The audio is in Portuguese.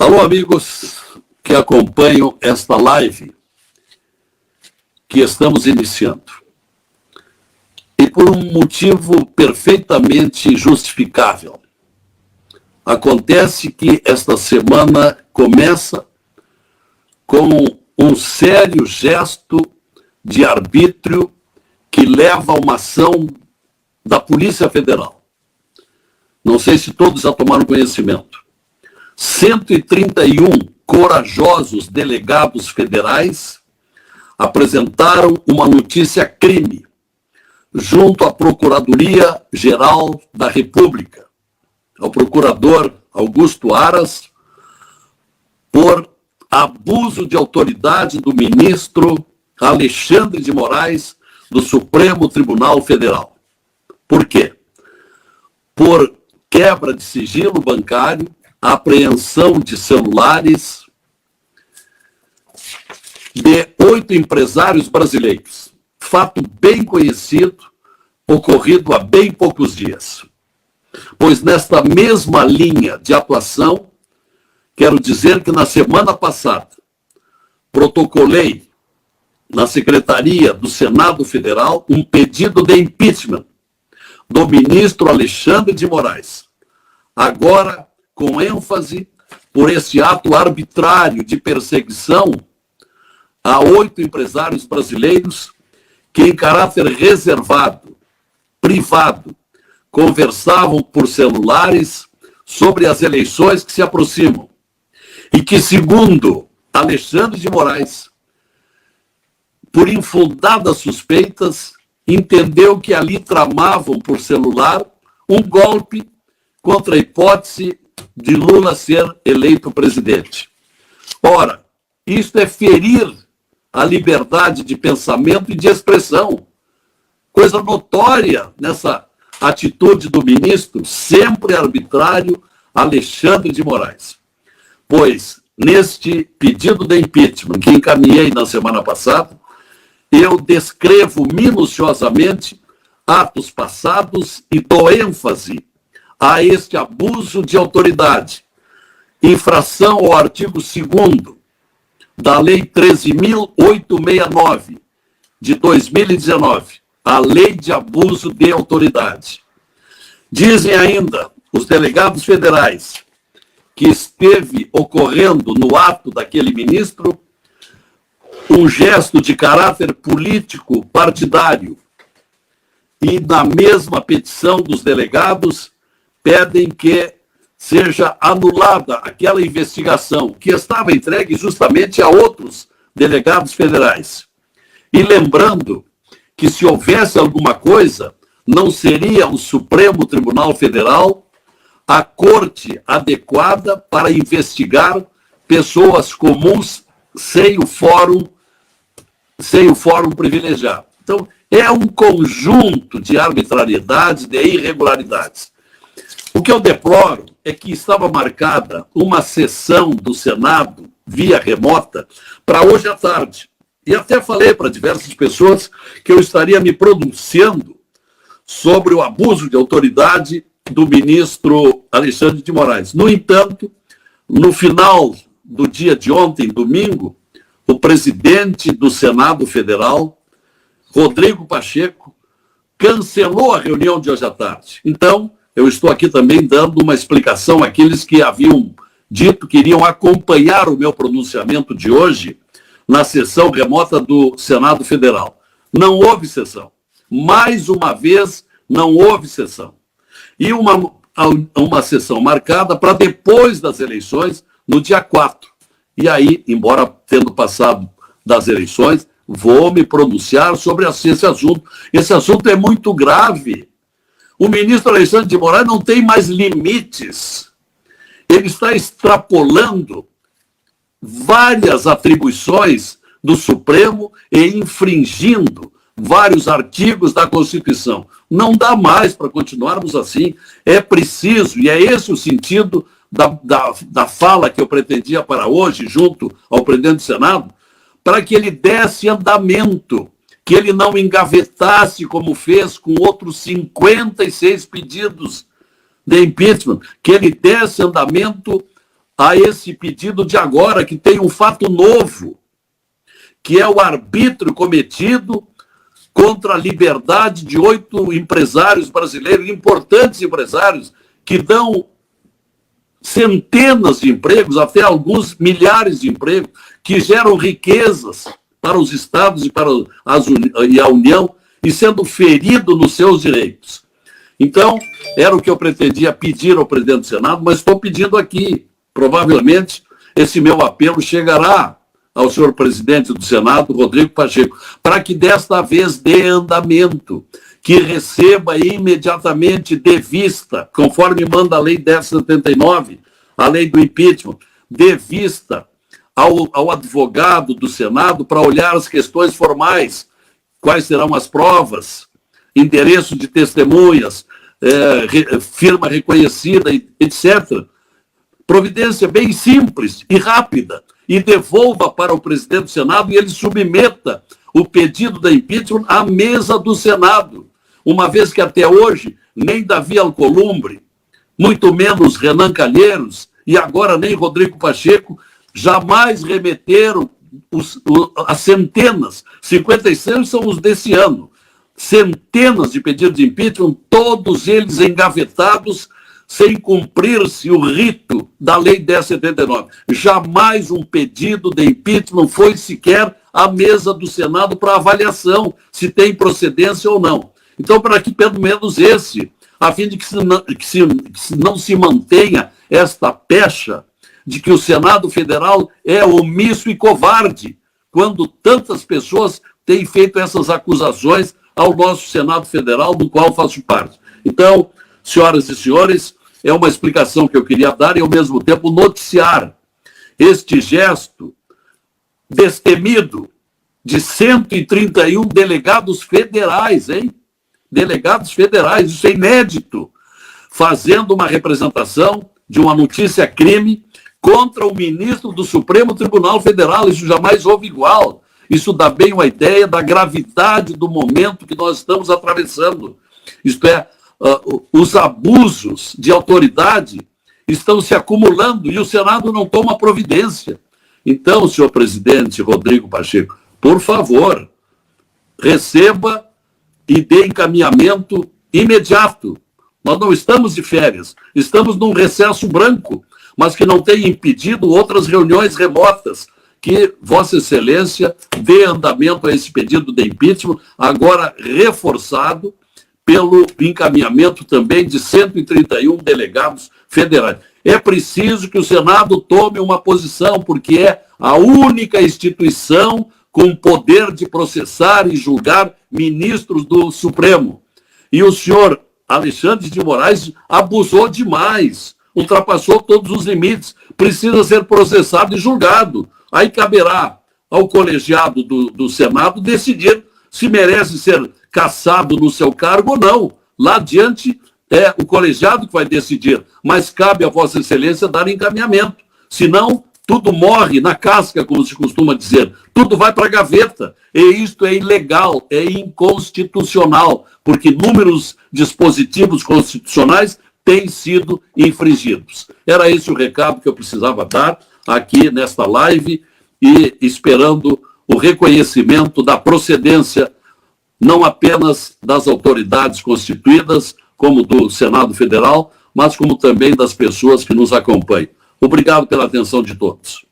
Alô, amigos que acompanham esta live que estamos iniciando. E por um motivo perfeitamente justificável. Acontece que esta semana começa com um sério gesto de arbítrio que leva a uma ação da Polícia Federal. Não sei se todos já tomaram conhecimento. 131 corajosos delegados federais apresentaram uma notícia crime junto à Procuradoria-Geral da República, ao procurador Augusto Aras, por abuso de autoridade do ministro Alexandre de Moraes do Supremo Tribunal Federal. Por quê? Por quebra de sigilo bancário, apreensão de celulares de 8 empresários brasileiros. Fato bem conhecido, ocorrido há bem poucos dias. Pois nesta mesma linha de atuação, quero dizer que na semana passada, protocolei na Secretaria do Senado Federal um pedido de impeachment do ministro Alexandre de Moraes. Agora, com ênfase por esse ato arbitrário de perseguição a 8 empresários brasileiros que, em caráter reservado, privado, conversavam por celulares sobre as eleições que se aproximam e que, segundo Alexandre de Moraes, por infundadas suspeitas, entendeu que ali tramavam por celular um golpe contra a hipótese de Lula ser eleito presidente. Ora, isto é ferir a liberdade de pensamento e de expressão. Coisa notória nessa atitude do ministro, sempre arbitrário, Alexandre de Moraes. Pois, neste pedido de impeachment que encaminhei na semana passada, eu descrevo minuciosamente atos passados e dou ênfase a este abuso de autoridade, infração ao artigo 2º da Lei 13.869, de 2019, a Lei de Abuso de Autoridade. Dizem ainda os delegados federais que esteve ocorrendo no ato daquele ministro um gesto de caráter político partidário e, na mesma petição dos delegados, pedem que seja anulada aquela investigação que estava entregue justamente a outros delegados federais. E lembrando que, se houvesse alguma coisa, não seria o Supremo Tribunal Federal a corte adequada para investigar pessoas comuns sem o fórum privilegiado. Então, é um conjunto de arbitrariedades, de irregularidades. O que eu deploro é que estava marcada uma sessão do Senado, via remota, para hoje à tarde. E até falei para diversas pessoas que eu estaria me pronunciando sobre o abuso de autoridade do ministro Alexandre de Moraes. No entanto, no final do dia de ontem, domingo, o presidente do Senado Federal, Rodrigo Pacheco, cancelou a reunião de hoje à tarde. Então, eu estou aqui também dando uma explicação àqueles que haviam dito que iriam acompanhar o meu pronunciamento de hoje na sessão remota do Senado Federal. Não houve sessão. Mais uma vez, não houve sessão. E uma sessão marcada para depois das eleições, no dia 4. E aí, embora tendo passado das eleições, vou me pronunciar sobre esse assunto. Esse assunto é muito grave. O ministro Alexandre de Moraes não tem mais limites. Ele está extrapolando várias atribuições do Supremo e infringindo vários artigos da Constituição. Não dá mais para continuarmos assim. É preciso, e é esse o sentido da fala que eu pretendia para hoje, junto ao presidente do Senado, para que ele desse andamento, que ele não engavetasse, como fez com outros 56 pedidos de impeachment, que ele desse andamento a esse pedido de agora, que tem um fato novo, que é o arbítrio cometido contra a liberdade de 8 empresários brasileiros, importantes empresários, que dão centenas de empregos, até alguns milhares de empregos, que geram riquezas para os estados e para a União, e sendo ferido nos seus direitos. Então, era o que eu pretendia pedir ao presidente do Senado, mas estou pedindo aqui. Provavelmente, esse meu apelo chegará ao senhor presidente do Senado, Rodrigo Pacheco, para que desta vez dê andamento, que receba imediatamente de vista, conforme manda a Lei 1079, a lei do impeachment, dê vista ao advogado do Senado para olhar as questões formais, quais serão as provas, endereço de testemunhas, firma reconhecida, etc. Providência bem simples e rápida, e devolva para o presidente do Senado e ele submeta o pedido da impeachment à mesa do Senado, uma vez que até hoje nem Davi Alcolumbre, muito menos Renan Calheiros e agora nem Rodrigo Pacheco jamais remeteram as centenas, 56 são os desse ano, centenas de pedidos de impeachment, todos eles engavetados, sem cumprir-se o rito da Lei 1079. Jamais um pedido de impeachment foi sequer à mesa do Senado para avaliação, se tem procedência ou não. Então, para que pelo menos esse, a fim de que não se mantenha esta pecha de que o Senado Federal é omisso e covarde, quando tantas pessoas têm feito essas acusações ao nosso Senado Federal, do qual faço parte. Então, senhoras e senhores, é uma explicação que eu queria dar e, ao mesmo tempo, noticiar este gesto destemido de 131 delegados federais, hein? Delegados federais, isso é inédito, fazendo uma representação de uma notícia crime contra o ministro do Supremo Tribunal Federal. Isso jamais houve igual. Isso dá bem uma ideia da gravidade do momento que nós estamos atravessando. Isto é, os abusos de autoridade estão se acumulando e o Senado não toma providência. Então, senhor presidente Rodrigo Pacheco, por favor, receba e dê encaminhamento imediato. Nós não estamos de férias, estamos num recesso branco, mas que não tem impedido outras reuniões remotas. Que Vossa Excelência dê andamento a esse pedido de impeachment, agora reforçado pelo encaminhamento também de 131 delegados federais. É preciso que o Senado tome uma posição, porque é a única instituição com poder de processar e julgar ministros do Supremo. E o senhor Alexandre de Moraes abusou demais, ultrapassou todos os limites, precisa ser processado e julgado. Aí caberá ao colegiado do Senado decidir se merece ser cassado no seu cargo ou não. Lá adiante é o colegiado que vai decidir, mas cabe a Vossa Excelência dar encaminhamento. Senão, tudo morre na casca, como se costuma dizer. Tudo vai para a gaveta. E isto é ilegal, é inconstitucional, porque inúmeros dispositivos constitucionais têm sido infringidos. Era esse o recado que eu precisava dar aqui nesta live e esperando o reconhecimento da procedência não apenas das autoridades constituídas, como do Senado Federal, mas como também das pessoas que nos acompanham. Obrigado pela atenção de todos.